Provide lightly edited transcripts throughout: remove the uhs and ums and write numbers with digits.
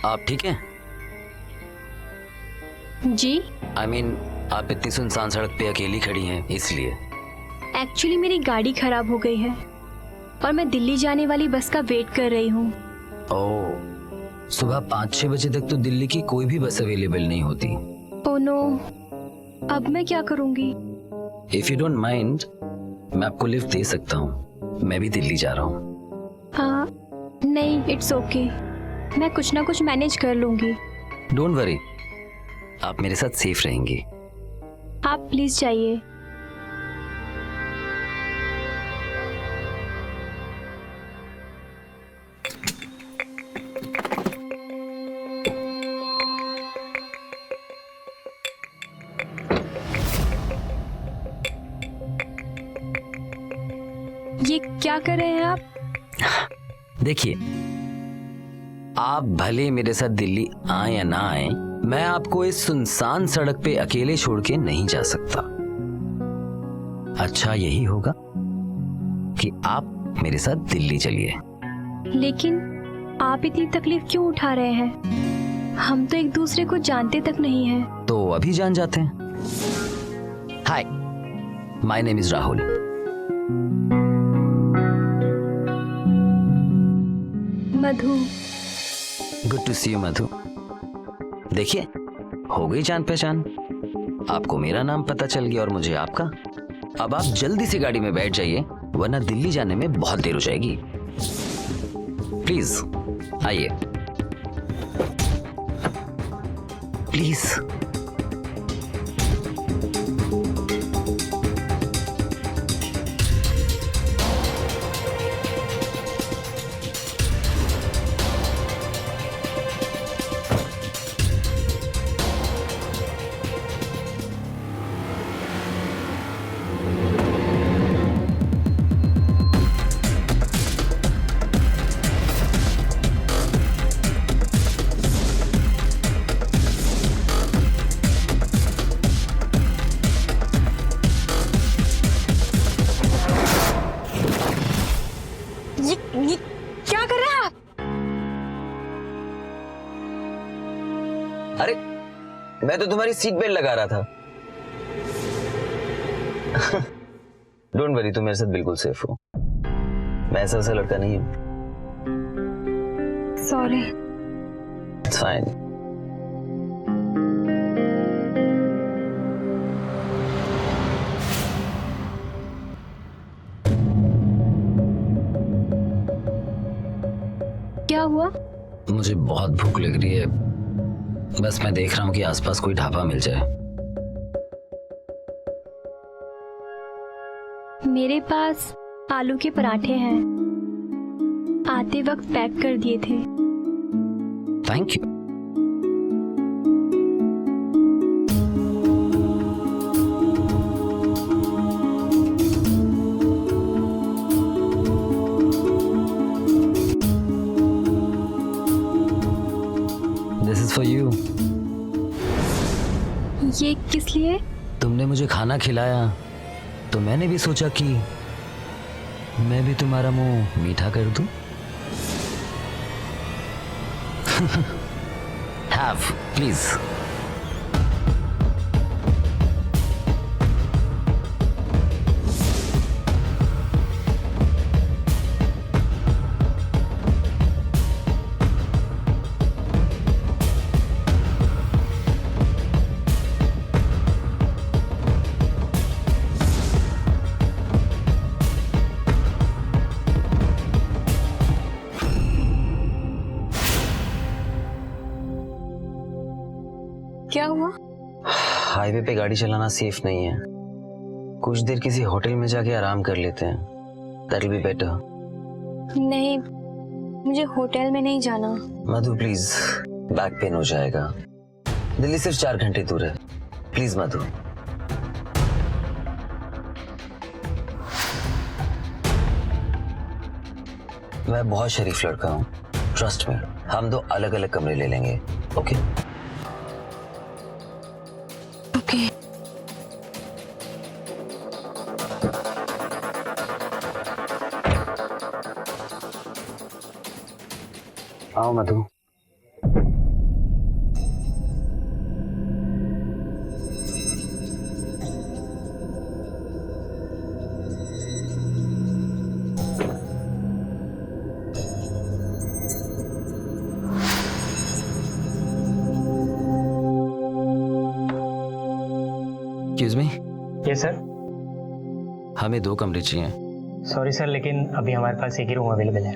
आप ठीक हैं? जी I mean, आप इतनी सुनसान सड़क पे अकेली खड़ी हैं इसलिए। एक्चुअली मेरी गाड़ी खराब हो गई है और मैं दिल्ली जाने वाली बस का वेट कर रही हूँ। ओह, सुबह 5-6 बजे तक तो दिल्ली की कोई भी बस अवेलेबल नहीं होती। ओह नो, अब मैं क्या करूँगी? इफ यू डोंट माइंड, मैं आपको लिफ्ट दे सकता हूँ। मैं भी दिल्ली जा रहा हूँ। हाँ नहीं, इट्स ओके, मैं कुछ ना कुछ मैनेज कर लूँगी। डोंट वरी, आप मेरे साथ सेफ रहेंगी। आप प्लीज जाइए। ये क्या कर रहे हैं आप? देखिए, आप भले मेरे साथ दिल्ली आए या ना आए, मैं आपको इस सुनसान सड़क पे अकेले छोड़ के नहीं जा सकता। अच्छा यही होगा कि आप मेरे साथ दिल्ली चलिए। लेकिन आप इतनी तकलीफ क्यों उठा रहे हैं? हम तो एक दूसरे को जानते तक नहीं हैं। तो अभी जान जाते हैं। Hi, my name is Rahul. Madhu. Good to see you Madhu. देखिए, हो गई जान पहचान। आपको मेरा नाम पता चल गया और मुझे आपका। अब आप जल्दी से गाड़ी में बैठ जाइए, वरना दिल्ली जाने में बहुत देर हो जाएगी। प्लीज आइए, प्लीज। ये क्या कर रहे हैं आप? अरे, मैं तो तुम्हारी सीट बेल्ट लगा रहा था। डोंट वरी, तुम मेरे साथ बिल्कुल सेफ हो। मैं ऐसा वैसा लड़का नहीं हूं। सॉरी। It's fine. क्या हुआ? मुझे बहुत भूख लग रही है, बस मैं देख रहा हूँ कि आसपास कोई ढाबा मिल जाए। मेरे पास आलू के पराठे हैं, आते वक्त पैक कर दिए थे। Thank you. This is for you. ये किस लिए? तुमने मुझे खाना खिलाया तो मैंने भी सोचा कि मैं भी तुम्हारा मुंह मीठा कर दूं। Have please. क्या हुआ? हाईवे पे गाड़ी चलाना सेफ नहीं है। कुछ देर किसी होटल में जाके आराम कर लेते हैं। That will be better. नहीं, मुझे होटल में नहीं जाना। मधु प्लीज, बैक पेन हो जाएगा। दिल्ली सिर्फ 4 घंटे दूर है। प्लीज मधु। मैं बहुत शरीफ लड़का हूँ, ट्रस्ट में। हम 2 अलग अलग कमरे ले लेंगे, ओके? ओके। आओ मधु। सर। हमें 2 कमरे चाहिए। सॉरी सर, लेकिन अभी हमारे पास एक ही रूम अवेलेबल है।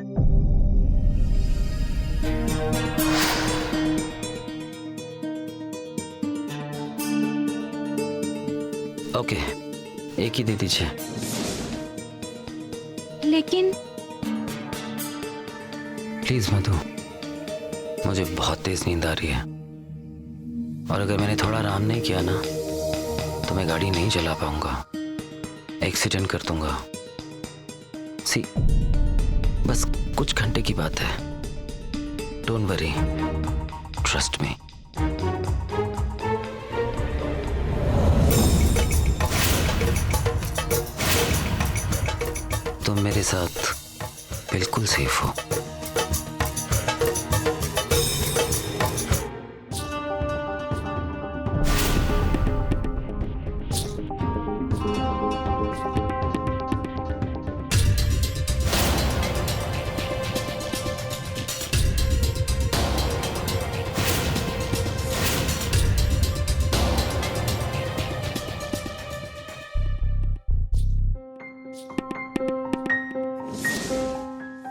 ओके, एक ही दे दीजिए। लेकिन प्लीज मधु, मुझे बहुत तेज नींद आ रही है और अगर मैंने थोड़ा आराम नहीं किया ना तो मैं गाड़ी नहीं चला पाऊंगा, एक्सीडेंट कर दूंगा। सी, बस कुछ घंटे की बात है। Don't worry, trust me. तुम मेरे साथ बिल्कुल सेफ हो।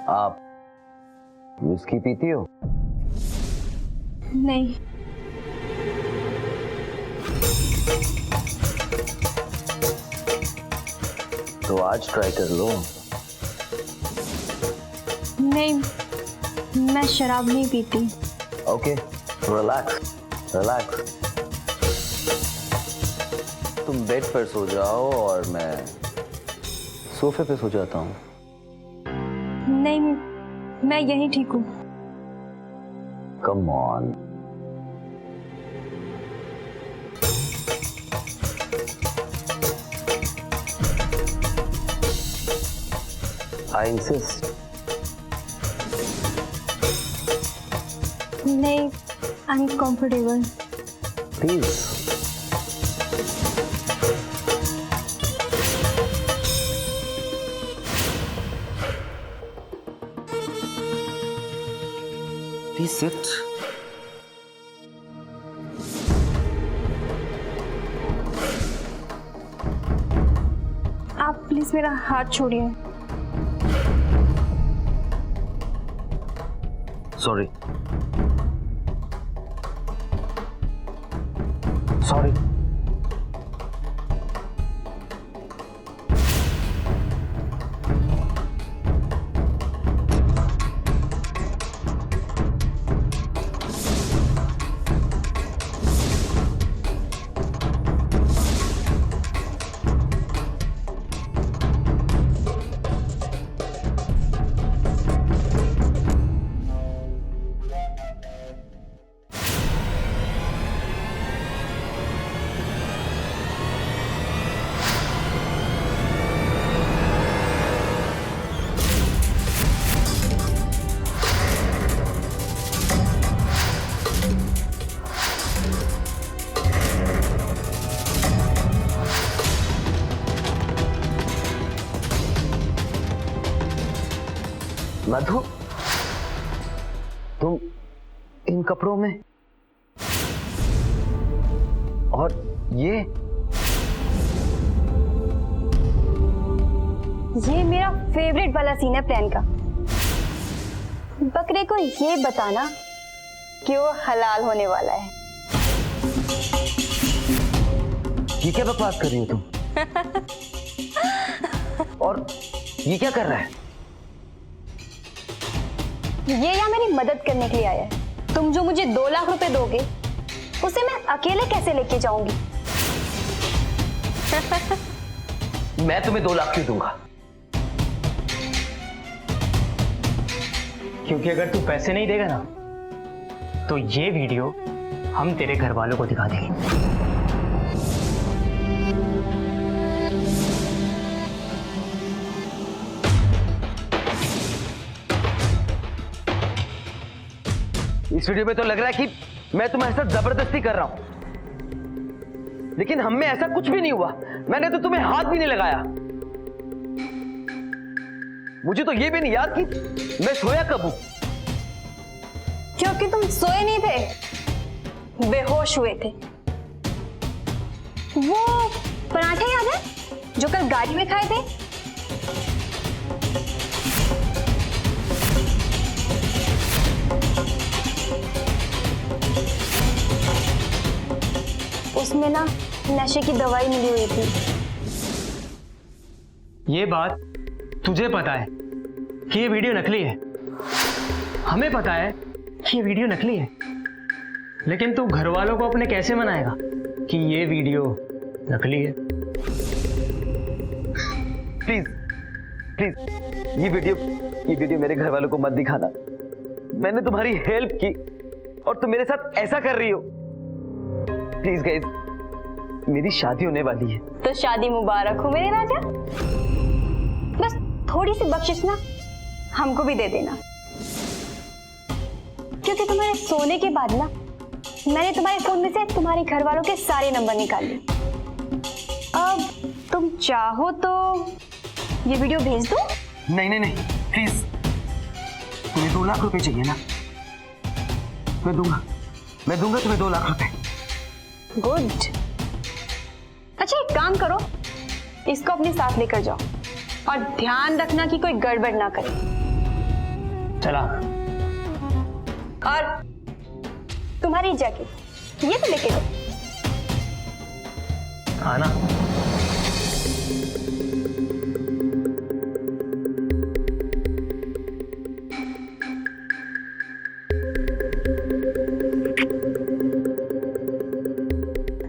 आप विस्की पीती हो? नहीं। तो आज ट्राई कर लो। नहीं, मैं शराब नहीं पीती। Okay, relax relax. तुम बेड पर सो जाओ और मैं सोफे पे सो जाता हूँ। नहीं, मैं यहीं ठीक हूँ। Come on. I insist. नहीं, I am comfortable. Please. Please sit. आप प्लीज मेरा हाथ छोड़िए। Sorry. Sorry. मधु, तुम इन कपड़ों में और ये मेरा फेवरेट वाला सीन है प्लान का। बकरे को ये बताना कि वो हलाल होने वाला है। ये क्या बकवास कर रही हो तुम? और ये क्या कर रहा है? ये यहाँ मेरी मदद करने के लिए आया है। तुम जो मुझे 2 लाख रुपए दोगे उसे मैं अकेले कैसे लेके जाऊंगी? मैं तुम्हें 2 लाख क्यों दूंगा? क्योंकि अगर तू पैसे नहीं देगा ना तो ये वीडियो हम तेरे घर वालों को दिखा देंगे। इस वीडियो में तो लग रहा है कि मैं तुम्हारे साथ जबरदस्ती कर रहा हूं, लेकिन हम में ऐसा कुछ भी नहीं हुआ। मैंने तो तुम्हें हाथ भी नहीं लगाया। मुझे तो ये भी नहीं याद कि मैं सोया कब हूं। क्योंकि तुम सोए नहीं थे, बेहोश हुए थे। वो पराठे याद है जो कल गाड़ी में खाए थे? उसमें ना नशे की दवाई मिली हुई थी। ये बात तुझे पता है कि ये वीडियो नकली है, हमें पता है कि ये वीडियो नकली है, लेकिन तू घर वालों को अपने कैसे मनाएगा कि ये वीडियो नकली है? प्लीज प्लीज ये वीडियो मेरे घर वालों को मत दिखाना। मैंने तुम्हारी हेल्प की और तुम मेरे साथ ऐसा कर रही हो। प्लीज गाइस, मेरी शादी होने वाली है। तो शादी मुबारक हो मेरे राजा। बस थोड़ी सी बख्शिश ना हमको भी दे देना, क्योंकि तुम्हारे सोने के बाद ना मैंने तुम्हारे फोन में से तुम्हारे घर वालों के सारे नंबर निकाल लिए। अब तुम चाहो तो ये वीडियो भेज दो। नहीं नहीं नहीं, प्लीज। तुम्हें 2 लाख रुपए चाहिए ना? मैं दूंगा तुम्हें 2 लाख रुपए। गुड। अच्छा एक काम करो, इसको अपने साथ लेकर जाओ और ध्यान रखना कि कोई गड़बड़ ना करे। चला। और तुम्हारी जैकेट ये तो लेके लो। आना।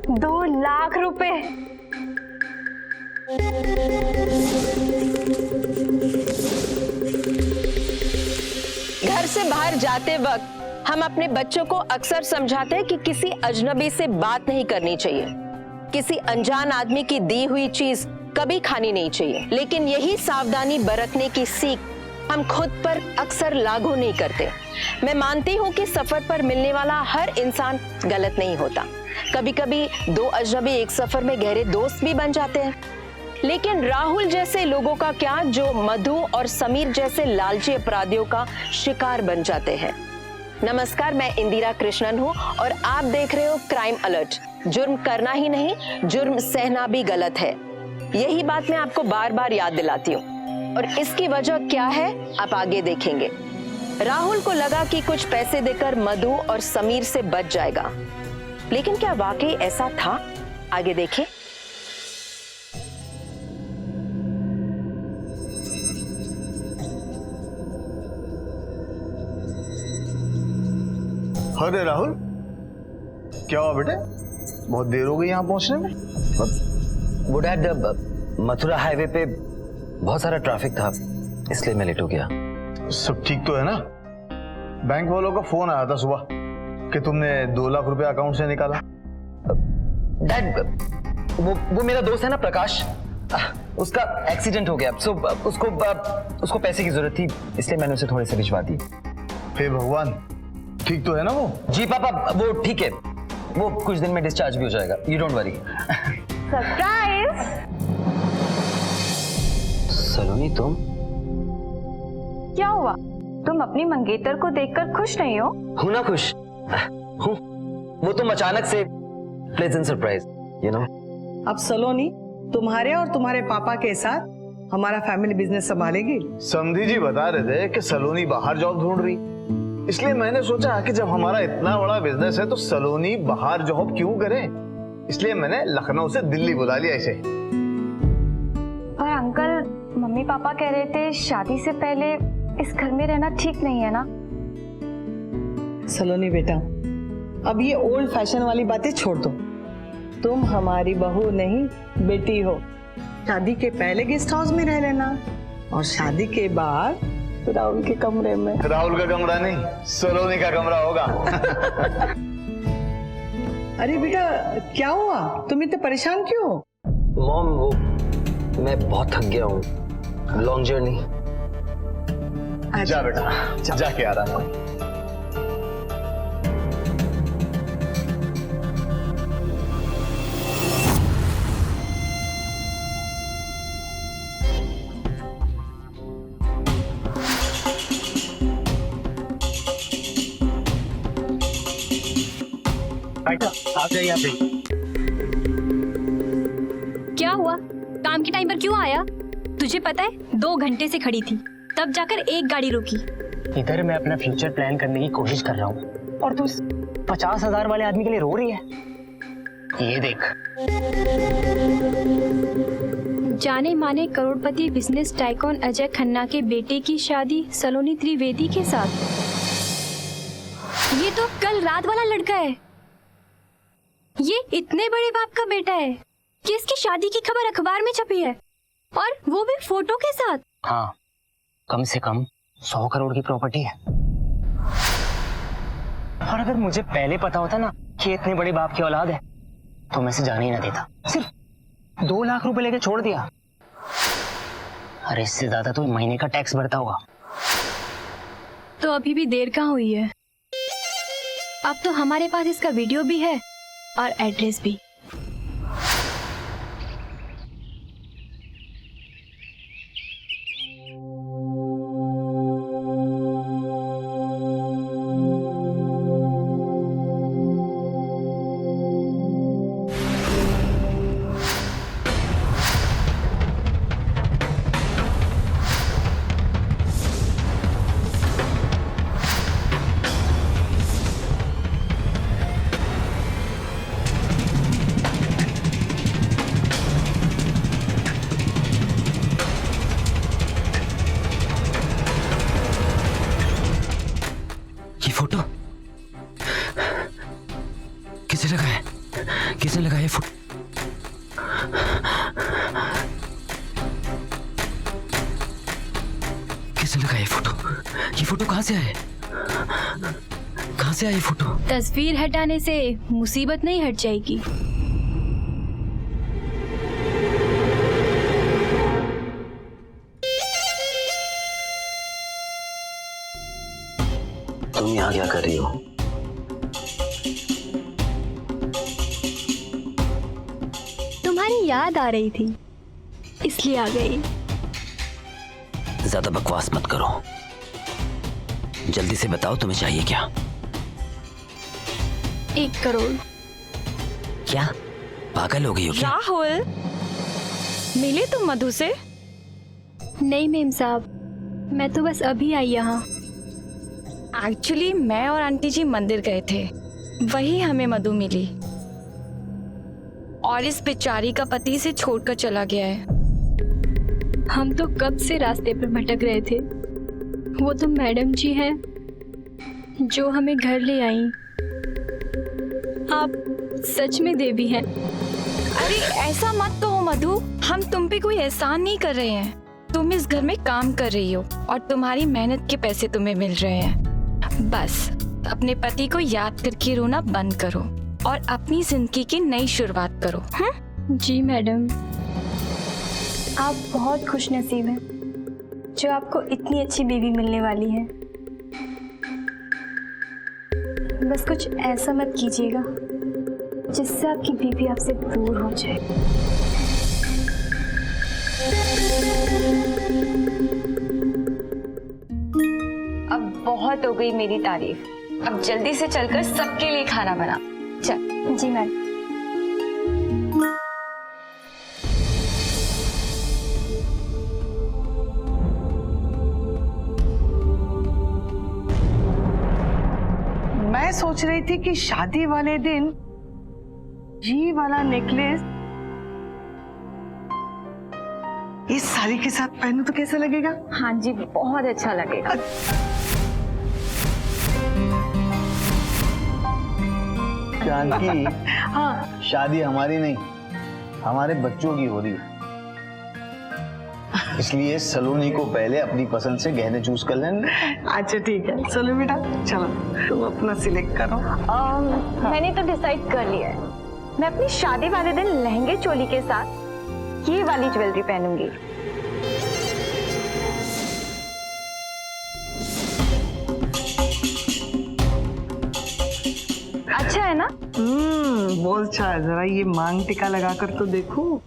₹2 लाख। घर से बाहर जाते वक्त हम अपने बच्चों को अक्सर समझाते हैं कि किसी अजनबी से बात नहीं करनी चाहिए, किसी अनजान आदमी की दी हुई चीज कभी खानी नहीं चाहिए। लेकिन यही सावधानी बरतने की सीख हम खुद पर अक्सर लागू नहीं करते। मैं मानती हूँ कि सफर पर मिलने वाला हर इंसान गलत नहीं होता। कभी कभी 2 अजनबी एक सफर में गहरे दोस्त भी बन जाते हैं। लेकिन राहुल जैसे लोगों का क्या, जो मधु और समीर जैसे लालची अपराधियों का शिकार बन जाते हैं। नमस्कार, मैं इंदिरा कृष्णन हूँ और आप देख रहे हो क्राइम अलर्ट। जुर्म करना ही नहीं, जुर्म सहना भी गलत है। यही बात मैं आपको बार बार याद दिलाती हूँ, और इसकी वजह क्या है आप आगे देखेंगे। राहुल को लगा कि कुछ पैसे देकर मधु और समीर से बच जाएगा, लेकिन क्या वाकई ऐसा था? आगे देखें। अरे राहुल, क्या हुआ बेटे? बहुत देर हो गई यहाँ पहुंचने में। वो डैड, मथुरा हाईवे पे बहुत सारा ट्रैफिक था, इसलिए मैं लेट हो गया। सब ठीक तो है ना? बैंक वालों का फोन आया था सुबह कि तुमने 2 लाख रुपए अकाउंट से निकाला। डैड, वो मेरा दोस्त है ना प्रकाश, उसका एक्सीडेंट हो गया, सो उसको पैसे की जरूरत थी, इसलिए मैंने उसे थोड़े से भिजवा दिए। हे भगवान, ठीक तो है ना वो? जी पापा, वो ठीक है, वो कुछ दिन में डिस्चार्ज भी हो जाएगा, यू डोंट वरी। सरप्राइज। सलोनी, तुम? क्या हुआ, तुम अपनी मंगेतर को देखकर खुश नहीं हो? हूं ना खुश, हूं। वो तुम अचानक से प्लेजेंट सरप्राइज, यू नो। अब सलोनी तुम्हारे और तुम्हारे पापा के साथ हमारा फैमिली बिजनेस संभालेगी। समधी जी बता रहे थे कि सलोनी बाहर जॉब ढूंढ रही, इसलिए मैंने सोचा कि जब हमारा इतना बड़ा बिजनेस है तो सलोनी बाहर जॉब क्यों करे, इसलिए मैंने लखनऊ से दिल्ली बुला लिया इसे। पर अंकल, मम्मी पापा कह रहे थे शादी से पहले इस घर में रहना ठीक नहीं है ना? सलोनी बेटा, अब ये ओल्ड फैशन वाली बातें छोड़ दो। तुम हमारी बहू नहीं बेटी हो। शादी के पहले गेस्ट हाउस में रह लेना और शादी के बाद राहुल के कमरे में। राहुल का कमरा नहीं, सलोनी का कमरा होगा। अरे बेटा, क्या हुआ? तुम इतने परेशान क्यों हो? मॉम, वो मैं बहुत थक गया हूँ, लॉन्ग जर्नी। जा बेटा, जाके आराम कर। आ जाइए आप। काम के टाइम पर क्यों आया? तुझे पता है 2 घंटे से खड़ी थी, तब जाकर एक गाड़ी रुकी। इधर मैं अपना फ्यूचर प्लान करने की कोशिश कर रहा हूँ और तू इस 50,000 वाले आदमी के लिए रो रही है। ये देख, जाने माने करोड़पति बिजनेस टाइकॉन अजय खन्ना के बेटे की शादी सलोनी त्रिवेदी के साथ। ये तो कल रात वाला लड़का है। ये इतने बड़े बाप का बेटा है कि इसकी शादी की खबर अखबार में छपी है, और वो भी फोटो के साथ। हाँ, कम से कम 100 करोड़ की प्रॉपर्टी है। और अगर मुझे पहले पता होता ना कि इतने बड़े बाप की औलाद है तो मैं इसे जाने ही ना देता। सिर्फ 2 लाख रुपए लेके छोड़ दिया। अरे इससे ज्यादा तो महीने का टैक्स भरता होगा। तो अभी भी देर कहाँ हुई है? अब तो हमारे पास इसका वीडियो भी है और एड्रेस भी। फोटो किसे लगा है? किसने लगाया ये फोटो? किसने लगाया ये फोटो? ये फोटो कहाँ से आया? कहाँ से आया ये फोटो? तस्वीर हटाने से मुसीबत नहीं हट जाएगी। तुम यहाँ क्या कर रही हो? तुम्हारी याद आ रही थी, इसलिए आ गई। ज्यादा बकवास मत करो, जल्दी से बताओ तुम्हें चाहिए क्या? 1 करोड़। क्या पागल हो गई हो क्या? राहुल, मिले तुम मधु से? नहीं मेम साहब, मैं तो बस अभी आई यहाँ। एक्चुअली मैं और आंटी जी मंदिर गए थे, वही हमें मधु मिली। और इस बेचारी का पति इसे छोड़कर चला गया है। हम तो कब से रास्ते पर भटक रहे थे। वो तो मैडम जी हैं जो हमें घर ले आई। आप सच में देवी हैं। अरे ऐसा मत कहो मधु, हम तुम पे कोई एहसान नहीं कर रहे हैं। तुम इस घर में काम कर रही हो और तुम्हारी मेहनत के पैसे तुम्हें मिल रहे हैं। बस अपने पति को याद करके रोना बंद करो और अपनी जिंदगी की नई शुरुआत करो। जी मैडम, आप बहुत खुशनसीब हैं जो आपको इतनी अच्छी बीवी मिलने वाली है। बस कुछ ऐसा मत कीजिएगा जिससे आपकी बीवी आपसे दूर हो जाए। अब बहुत हो गई मेरी तारीफ, अब जल्दी से चलकर सबके लिए खाना बना। चल। जी मैडम। मैं सोच रही थी कि शादी वाले दिन ये वाला नेकलेस इस साड़ी के साथ पहनूं तो कैसा लगेगा? हाँ जी, बहुत अच्छा लगेगा। जानकी, हाँ, शादी हमारी नहीं, हमारे बच्चों की हो रही है, इसलिए सलोनी को पहले अपनी पसंद से गहने चूज कर लेना। अच्छा ठीक है, चलो बेटा, चलो तुम अपना सिलेक्ट करो। मैंने तो डिसाइड कर लिया है, मैं अपनी शादी वाले दिन लहंगे चोली के साथ ये वाली ज्वेलरी पहनूंगी। अच्छा है ना? बोल चाह, जरा ये मांग टिका लगाकर तो देखो।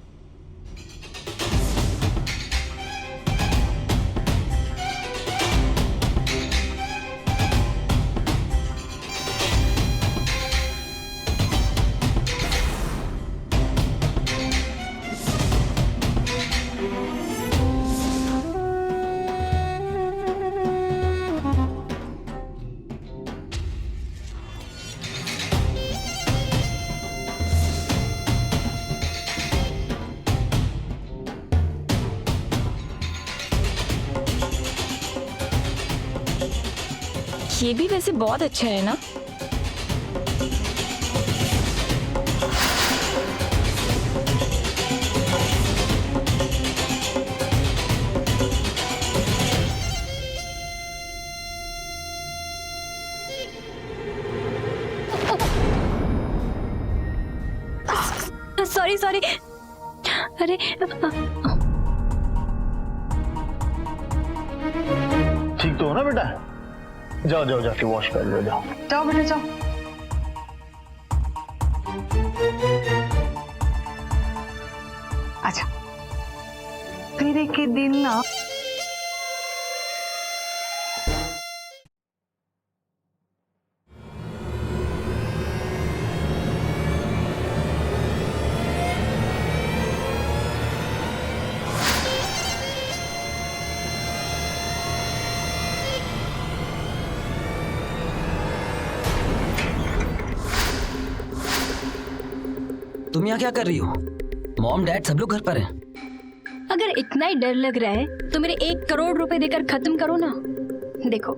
ये भी वैसे बहुत अच्छा है ना। Sorry sorry. अरे ठीक तो हो ना बेटा? जाओ जाओ जाके वॉश कर लो, जाओ। जाओ बेटा जाओ। अच्छा, फिर एक दिन ना तुम यहाँ क्या कर रही हो? मॉम डैड सब लोग घर पर हैं। अगर इतना ही डर लग रहा है तो मेरे 1 करोड़ रुपए देकर खत्म करो ना। देखो,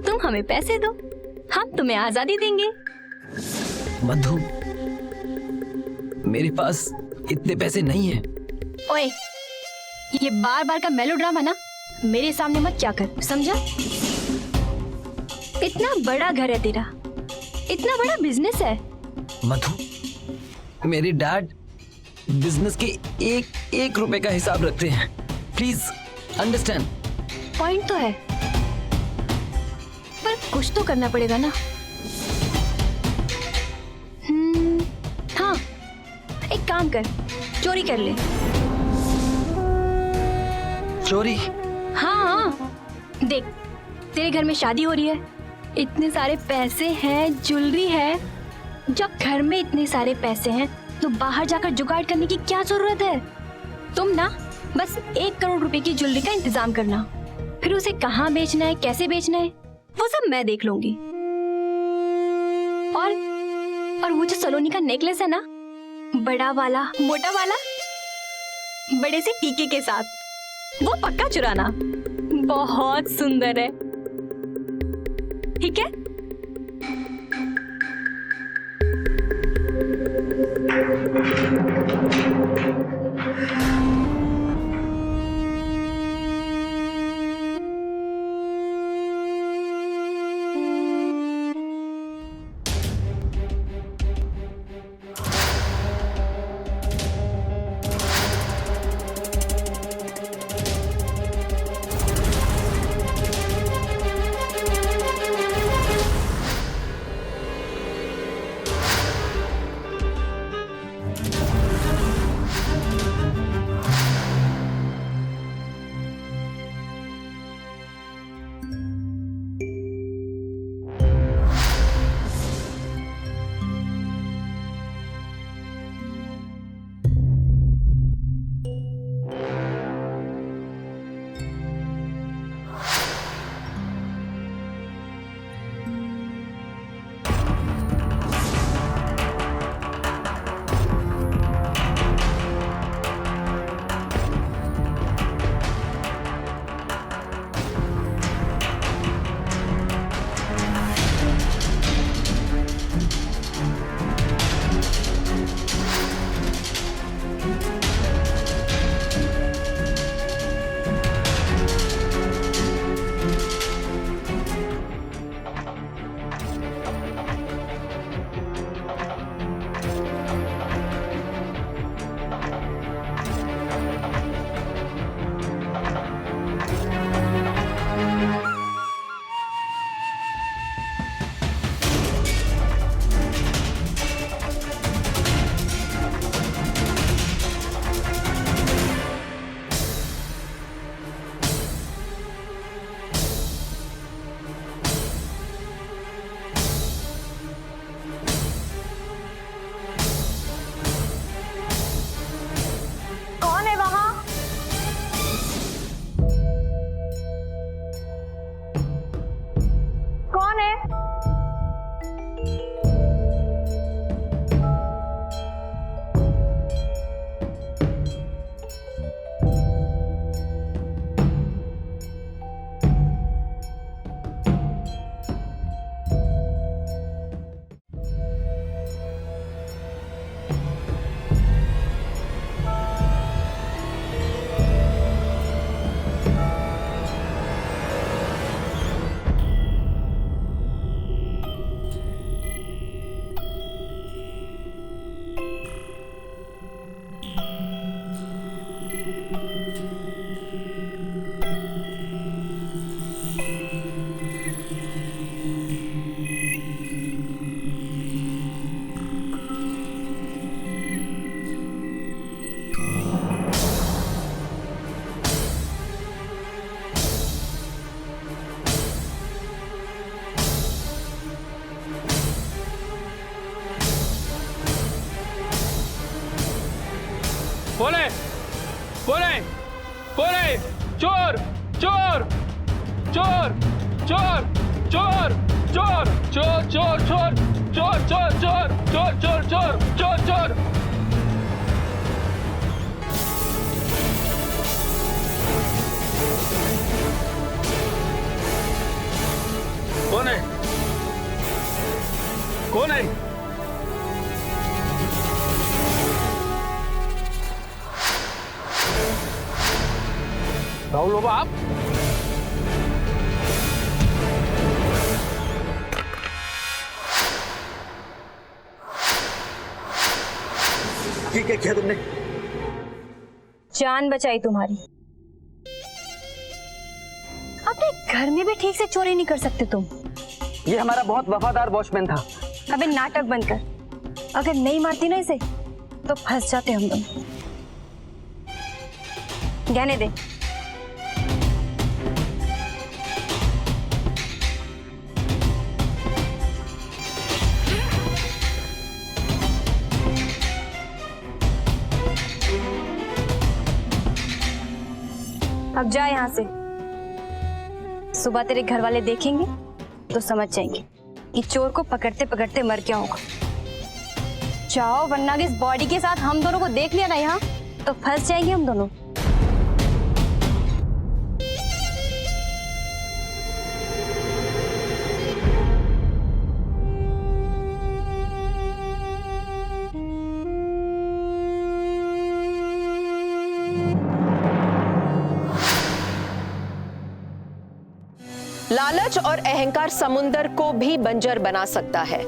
तुम हमें पैसे दो, हम तुम्हें आजादी देंगे। मधु, मेरे पास इतने पैसे नहीं है। ओए, ये बार बार का मेलोड्रामा ना मेरे सामने मत क्या कर, समझा? इतना बड़ा घर है तेरा, इतना बड़ा बिजनेस है। मधु, मेरे डैड बिजनेस के एक रुपए का हिसाब रखते हैं। Please understand. पॉइंट तो है, पर कुछ तो करना पड़ेगा ना। हाँ, एक काम कर, चोरी कर ले। चोरी? हाँ, देख, तेरे घर में शादी हो रही है, इतने सारे पैसे हैं, ज्वेलरी है। जब घर में इतने सारे पैसे हैं तो बाहर जाकर जुगाड़ करने की क्या जरूरत है? तुम ना बस 1 करोड़ रुपए की ज्वेलरी का इंतजाम करना, फिर उसे कहाँ बेचना है, कैसे बेचना है, वो सब मैं देख लूंगी। और वो जो सलोनी का नेकलेस है ना, बड़ा वाला, मोटा वाला, बड़े से टीके के साथ, वो पक्का चुराना। बहुत सुंदर है, ठीक है? चोर चोर चोर चोर चोर चोर चोर चोर चोर चोर चोर चोर चोर चोर चोर चोर चोर। कौन है? कौन है? राहुल बाबा आप? ठीक है, क्या तुमने? जान बचाई तुम्हारी। अपने घर में भी ठीक से चोरी नहीं कर सकते तुम। ये हमारा बहुत वफादार वॉचमैन था। अबे नाटक बंद कर। अगर नहीं मारती ना इसे तो फंस जाते हम दोनों। गहने दे। अब जा यहाँ से। सुबह तेरे घर वाले देखेंगे तो समझ जाएंगे कि चोर को पकड़ते पकड़ते मर क्या होगा। जाओ, वरना इस बॉडी के साथ हम दोनों को देख लिया ना यहाँ तो फंस जाएंगे हम दोनों। लालच और अहंकार समुंदर को भी बंजर बना सकता है।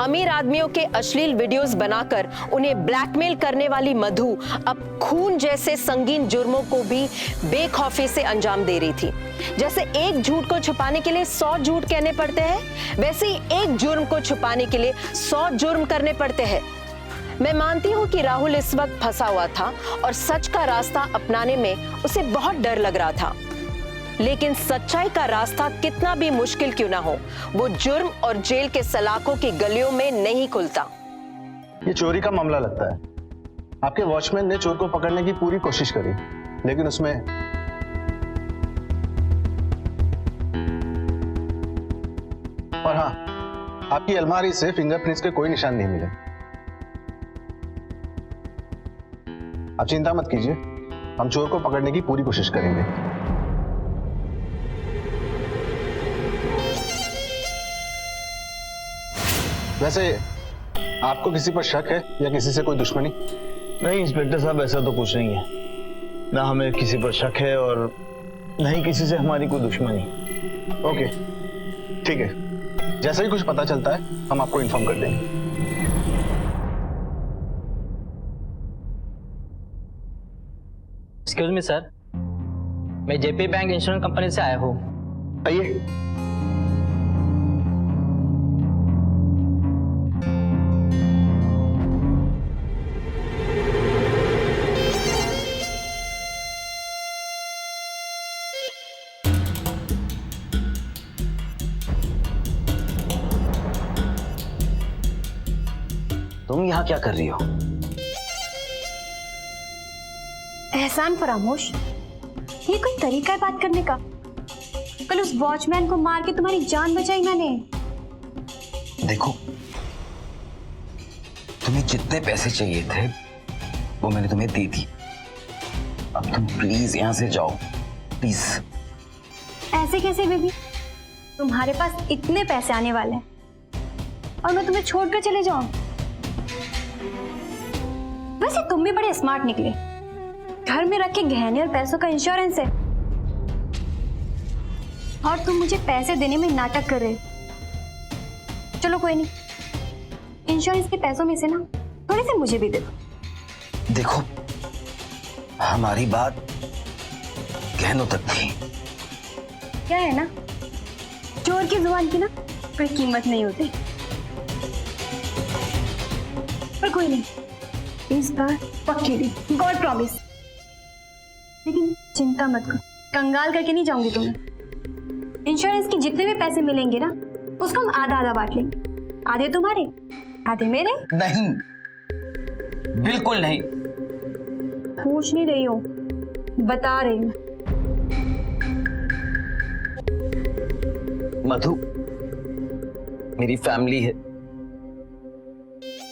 अमीर आदमियों के अश्लील वीडियोस बनाकर उन्हें ब्लैकमेल करने वाली मधु अब खून जैसे संगीन जुर्मों को भी बेखौफी से अंजाम दे रही थी। जैसे एक झूठ को छुपाने के लिए 100 झूठ कहने पड़ते हैं, वैसे ही एक जुर्म को छुपाने के लिए 100 जुर्म करने पड़ते हैं। मैं मानती हूँ कि राहुल इस वक्त फंसा हुआ था और सच का रास्ता अपनाने में उसे बहुत डर लग रहा था, लेकिन सच्चाई का रास्ता कितना भी मुश्किल क्यों ना हो, वो जुर्म और जेल के सलाखों की गलियों में नहीं खुलता। ये चोरी का मामला लगता है। आपके वॉचमैन ने चोर को पकड़ने की पूरी कोशिश करी, लेकिन उसमें और हाँ, आपकी अलमारी से फिंगरप्रिंट्स के कोई निशान नहीं मिले। आप चिंता मत कीजिए, हम चोर को पकड़ने की पूरी कोशिश करेंगे। वैसे आपको किसी पर शक है या किसी से कोई दुश्मनी? नहीं इंस्पेक्टर साहब, ऐसा तो कुछ नहीं है। ना हमें किसी पर शक है और ना ही किसी से हमारी कोई दुश्मनी। ओके, ठीक है। जैसे ही कुछ पता चलता है हम आपको इन्फॉर्म कर देंगे। एक्सक्यूज मी सर, मैं जेपी बैंक इंश्योरेंस कंपनी से आया हूँ। आइए। तुम यहाँ क्या कर रही हो? एहसान फरामोश, ये कोई तरीका है बात करने का? कल उस वॉचमैन को मार के तुम्हारी जान बचाई मैंने। देखो, तुम्हें जितने पैसे चाहिए थे वो मैंने तुम्हें दे दी। अब तुम प्लीज यहाँ से जाओ, प्लीज। ऐसे कैसे बेबी? तुम्हारे पास इतने पैसे आने वाले हैं और मैं तुम्हें छोड़कर चले जाऊं? वैसे तुम भी बड़े स्मार्ट निकले। घर में रखे गहने और पैसों का इंश्योरेंस है और तुम मुझे पैसे देने में नाटक कर रहे हो। चलो कोई नहीं, इंश्योरेंस के पैसों में से ना थोड़े से मुझे भी दे दो। देखो, हमारी बात गहनों तक थी। क्या है ना, चोर की जुबान की ना कोई कीमत नहीं होती। पर कोई नहीं, इस बार पक्की दी, गॉड प्रॉमिस। लेकिन चिंता मत करो, कंगाल करके नहीं जाऊंगी तुम्हें। इंश्योरेंस के जितने भी पैसे मिलेंगे ना उसको हम आधा आधा बांट लेंगे। आधे तुम्हारे, आधे मेरे। नहीं, बिल्कुल नहीं। पूछ नहीं रही हूँ, बता रही हूँ। मधु मेरी फैमिली है।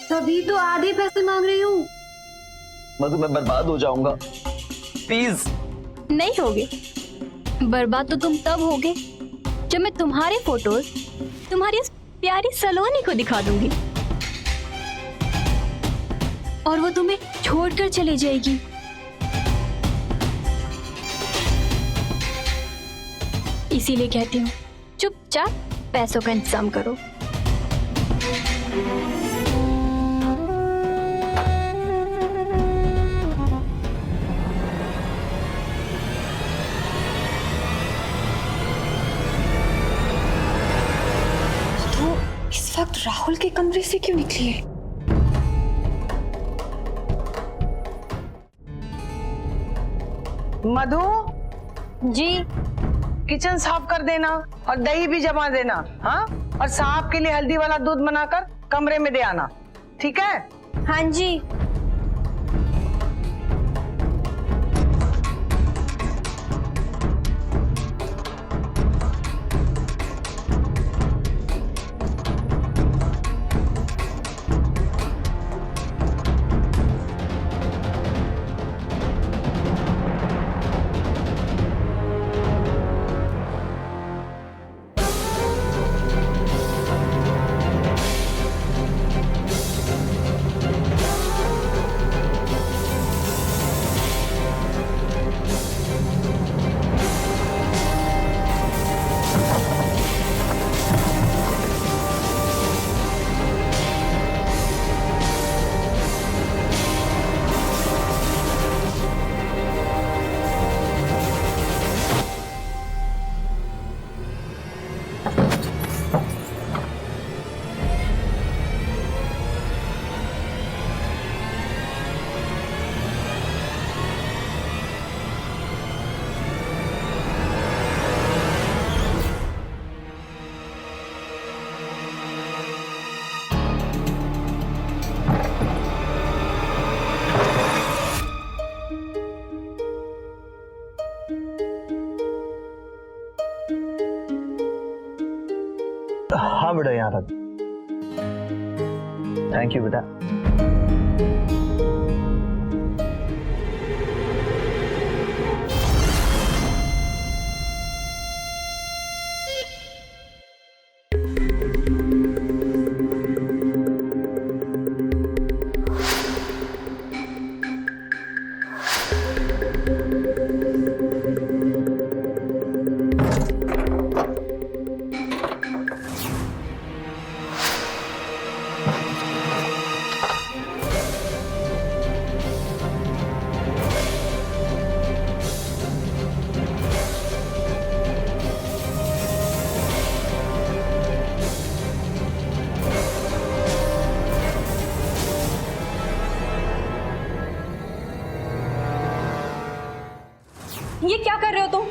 तभी तो आधे पैसे मांग रही हूँ। मधु मैं बर्बाद हो जाऊंगा, प्लीज। नहीं होगे बर्बाद तो तुम तब होगे जब मैं तुम्हारे फोटोज तुम्हारी उस प्यारी सलोनी को दिखा दूंगी और वो तुम्हें छोड़कर चली जाएगी। इसीलिए कहती हूँ चुपचाप पैसों का इंतजाम करो। तो इस वक्त राहुल के कमरे से क्यों निकली है? मधु, जी किचन साफ कर देना और दही भी जमा देना। हाँ, और साहब के लिए हल्दी वाला दूध बनाकर कमरे में दे आना, ठीक है? हाँ जी। हाँ बेटा, यहाँ रख। थैंक यू बेटा। ये क्या कर रहे हो तुम?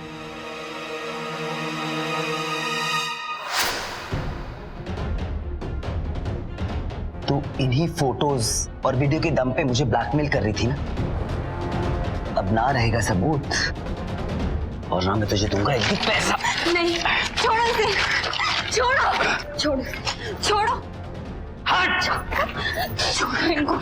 तू इन्हीं फोटोज और वीडियो के दम पे मुझे ब्लैकमेल कर रही थी ना। अब ना रहेगा सबूत और ना मैं तुझे दूंगा एक भी पैसा। नहीं, छोड़ो इसे, छोड़ो, छोड़ो, छोड़ो, हट, छोड़ो इनको।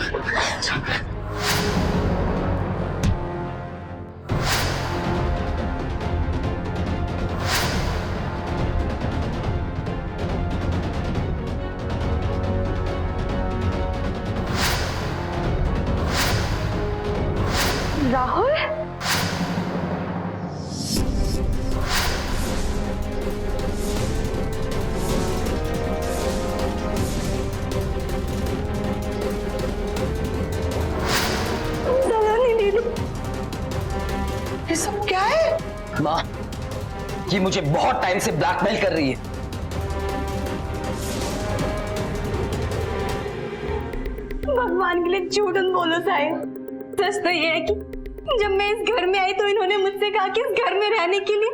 राहुल, ये सब क्या है? माँ, ये मुझे बहुत टाइम से ब्लैकमेल कर रही है। भगवान के लिए झूठ मत बोलो साहिब। सच तो ये है कि जब मैं इस घर में आई तो इन्होंने मुझसे कहा कि इस घर में रहने के लिए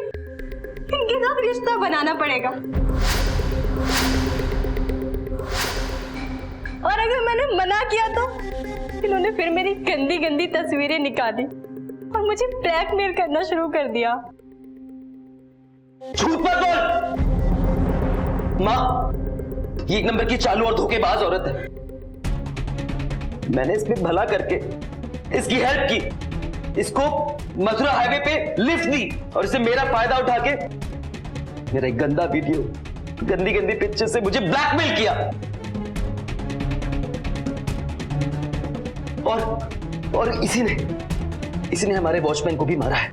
इनके साथ रिश्ता बनाना पड़ेगा, और अगर मैंने मना किया तो इन्होंने फिर मेरी गंदी गंदी तस्वीरें निकाली और मुझे ब्लैकमेल करना शुरू कर दिया। झूठ मत बोल। माँ, ये एक नंबर की चालू और धोखेबाज औरत है। मैंने इसमें भला करके इसकी हेल्प की, इसको मथुरा हाईवे पे लिफ्ट दी और इसे मेरा फायदा उठा के मेरा एक गंदा वीडियो, गंदी गंदी पिक्चर से मुझे ब्लैकमेल किया और इसी ने हमारे वॉचमैन को भी मारा है।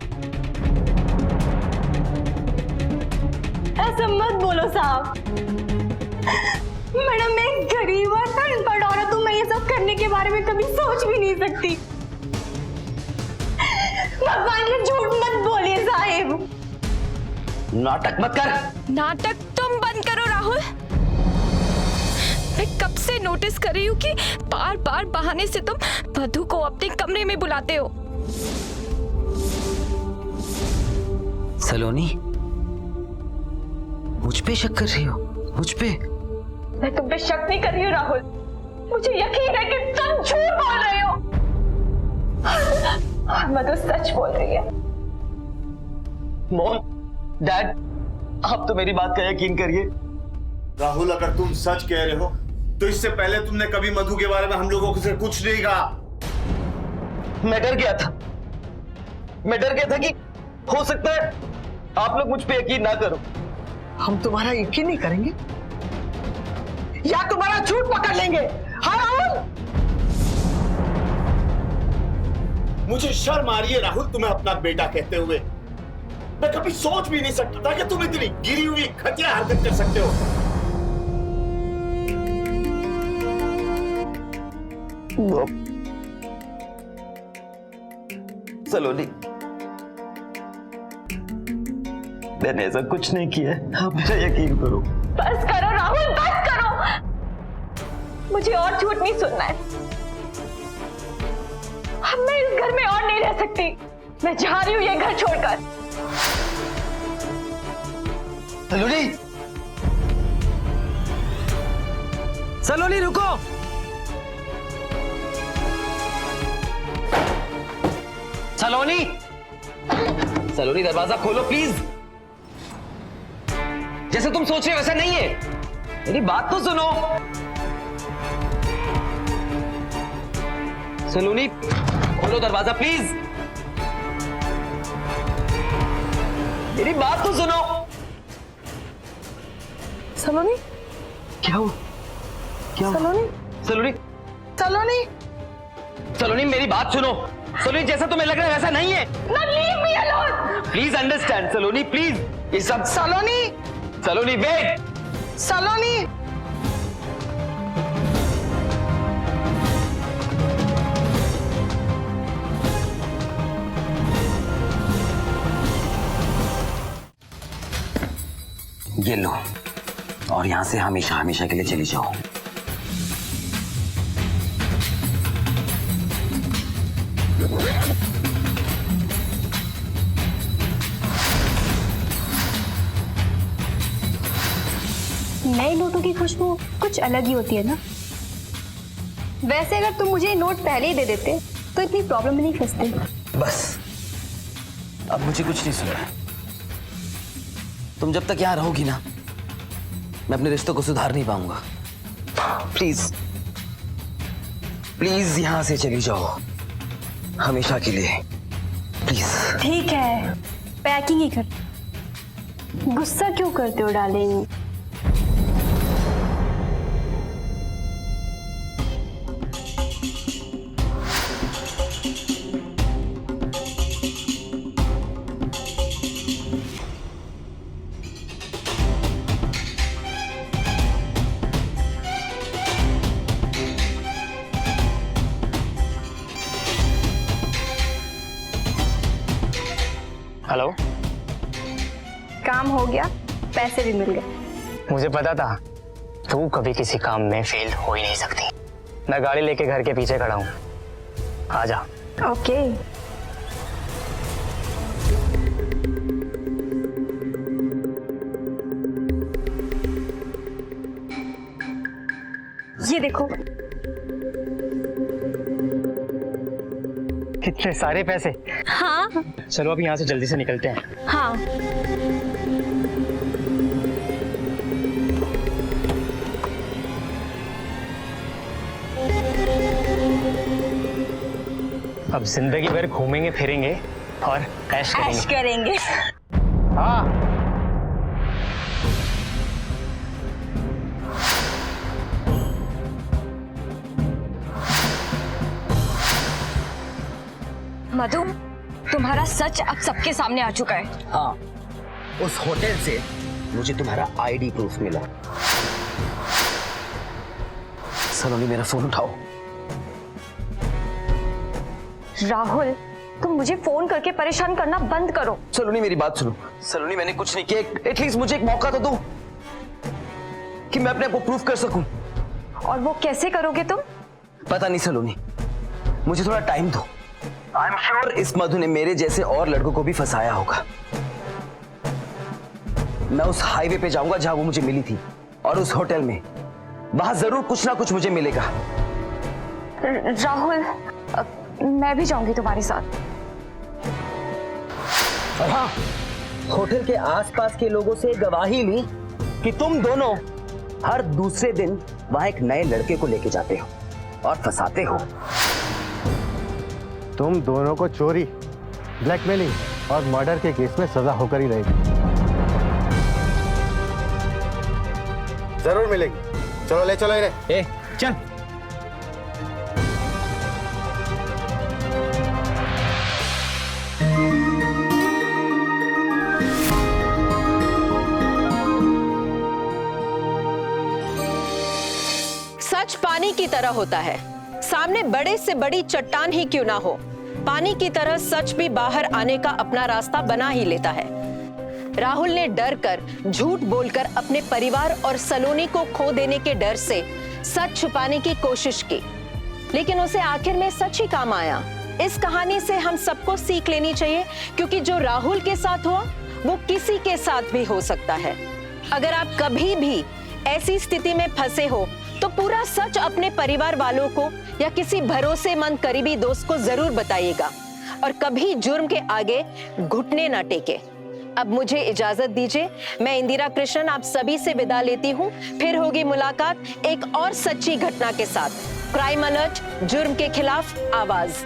ऐसा मत बोलो साहब। मैडम, मैं एक गरीब और अनपढ़ औरत हूँ, मैं ये सब करने के बारे में कभी सोच भी नहीं सकती। भगवान ने झूठ मत बोलिए साहिब। नाटक मत कर। नाटक तुम बंद करो राहुल। मैं कब से नोटिस कर रही हूँ कि बार बार बहाने से तुम मधु को अपने कमरे में बुलाते हो। सलोनी, मुझ पे शक कर रही हो? मुझ पे? मैं तुम पे शक नहीं कर रही हूँ राहुल, मुझे यकीन है कि तुम झूठ बोल रहे हो। और मधु सच बोल रही है। मॉम, डैड, आप तो मेरी बात का यकीन करिए। राहुल, अगर तुम सच कह रहे हो तो इससे पहले तुमने कभी मधु के बारे में हम लोगों से कुछ नहीं कहा। मैं डर गया था कि हो सकता है आप लोग मुझ पे यकीन ना करो। हम तुम्हारा यकीन नहीं करेंगे या तुम्हारा झूठ पकड़ लेंगे? हाँ राहुल, मुझे शर्म आ रही है राहुल तुम्हें अपना बेटा कहते हुए। मैं कभी सोच भी नहीं सकता था कि तुम इतनी गिरी हुई घटिया हरकत कर सकते हो। सलोनी, मैंने ऐसा कुछ नहीं किया है, आप मेरा यकीन करो। बस करो राहुल, बस करो। मुझे और झूठ नहीं सुनना है। अब मैं इस घर में और नहीं रह सकती। मैं जा रही हूँ ये घर छोड़कर। सलोनी, सलोनी रुको। सलोनी, दरवाजा खोलो प्लीज। जैसे तुम सोच रहे हो वैसा नहीं है, मेरी बात तो सुनो। सलोनी, खोलो दरवाजा प्लीज। मेरी बात तो सुनो। सलोनी, क्या हो? सलोनी, सलोनी, सलोनी, सलोनी, मेरी बात सुनो। सलोनी, जैसा तुम्हें लग रहा है वैसा नहीं है। Leave me alone. Please understand Saloni, please. ये सब सलोनी, सलोनी वेट। सलोनी। ये लो, और यहां से हमेशा हमेशा के लिए चली जाओ। नए नोटों की खुशबू कुछ अलग ही होती है ना। वैसे अगर तुम मुझे नोट पहले ही दे देते तो इतनी प्रॉब्लम में नहीं फंसते। बस, अब मुझे कुछ नहीं सुनना। तुम जब तक यहां रहोगी ना, मैं अपने रिश्तों को सुधार नहीं पाऊंगा। प्लीज प्लीज यहां से चली जाओ, हमेशा के लिए, प्लीज। ठीक है, पैकिंग ही कर। गुस्सा क्यों करते हो डार्लिंग? हेलो, काम हो गया, पैसे भी मिल गए। मुझे पता था तू कभी किसी काम में फेल हो ही नहीं सकती। मैं गाड़ी लेके घर के पीछे खड़ा हूँ, आ जा। ओके। ये देखो, कितने सारे पैसे। हाँ चलो अब यहाँ से जल्दी से निकलते हैं। हाँ। अब जिंदगी भर घूमेंगे फिरेंगे और ऐश करेंगे। करेंगे। हाँ मधु, तुम्हारा सच अब सबके सामने आ चुका है। हाँ, उस होटल से मुझे तुम्हारा आईडी प्रूफ मिला। सलोनी मेरा फोन उठाओ। राहुल, तुम मुझे फोन करके परेशान करना बंद करो। सलोनी मेरी बात सुनो। सलोनी मैंने कुछ नहीं किया, एटलीस्ट मुझे एक मौका तो दो कि मैं अपने आप को प्रूफ कर सकूं। और वो कैसे करोगे तुम? पता नहीं सलोनी, मुझे थोड़ा टाइम दो। आई एम श्योर इस मधु ने मेरे जैसे और लड़कों को भी फंसाया होगा। मैं उस हाईवे पे जाऊंगा जहां वो मुझे मिली थी, और उस होटल में, वहां जरूर कुछ ना कुछ मुझे मिलेगा। राहुल, मैं भी जाऊंगी तुम्हारे साथ। और हाँ, होटल के आसपास के लोगों से गवाही ली कि तुम दोनों हर दूसरे दिन वहां एक नए लड़के को लेके जाते हो और फंसाते हो। तुम दोनों को चोरी, ब्लैकमेलिंग और मर्डर के केस में सजा होकर ही रहेगी। जरूर मिलेगी। चलो ले चलो इन्हें। ए, चल। सच पानी की तरह होता है, सामने बड़े से बड़ी चट्टान ही क्यों ना हो, पानी की तरह सच भी बाहर आने का अपना रास्ता बना ही लेता है। राहुल ने डर कर, झूठ बोलकर अपने परिवार और सलोनी को खो देने के डर से सच छुपाने की कोशिश की, लेकिन उसे आखिर में सच ही काम आया। इस कहानी से हम सबको सीख लेनी चाहिए, क्योंकि जो राहुल के साथ हुआ वो किसी के साथ भी हो सकता है। अगर आप कभी भी ऐसी स्थिति में फंसे हो तो पूरा सच अपने परिवार वालों को या किसी भरोसेमंद करीबी दोस्त को जरूर बताइएगा, और कभी जुर्म के आगे घुटने ना टेके। अब मुझे इजाजत दीजिए, मैं इंदिरा कृष्णन आप सभी से विदा लेती हूँ। फिर होगी मुलाकात एक और सच्ची घटना के साथ। क्राइम अलर्ट, जुर्म के खिलाफ आवाज।